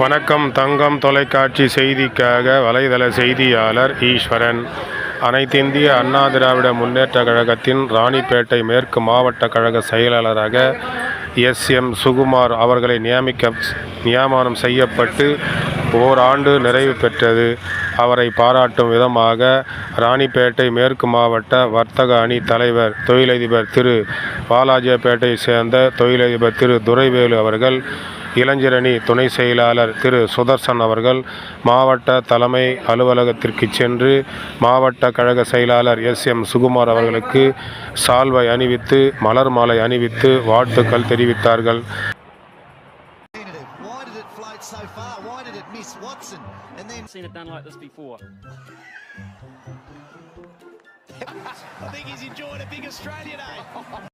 வணக்கம். தங்கம் தொலைக்காட்சி செய்திக்காக வலைதள செய்தியாளர் ஈஸ்வரன். அனைத்திந்திய அண்ணா திராவிட முன்னேற்றக் கழகத்தின் ராணிப்பேட்டை மேற்கு மாவட்ட கழக செயலாளராக எஸ்.எம். சுகுமார் அவர்களை நியமனம் செய்யப்பட்டு ஓராண்டு நிறைவு பெற்றது. அவரை பாராட்டும் விதமாக ராணிப்பேட்டை மேற்கு மாவட்ட வர்த்தக அணி தலைவர் தொழிலதிபர் திரு வாலாஜிபேட்டையை சேர்ந்த தொழிலதிபர் திரு துரைவேலு அவர்கள், இளைஞரணி துணை செயலாளர் திரு சுதர்சன் அவர்கள் மாவட்ட தலைமை அலுவலகத்திற்கு சென்று மாவட்ட கழக செயலாளர் எஸ்.எம். சுகுமார் அவர்களுக்கு சால்வை அணிவித்து மலர் மாலை அணிவித்து வாழ்த்துக்கள் தெரிவித்தார்கள். Seen it done like this before. I think he's enjoying a big Australian day.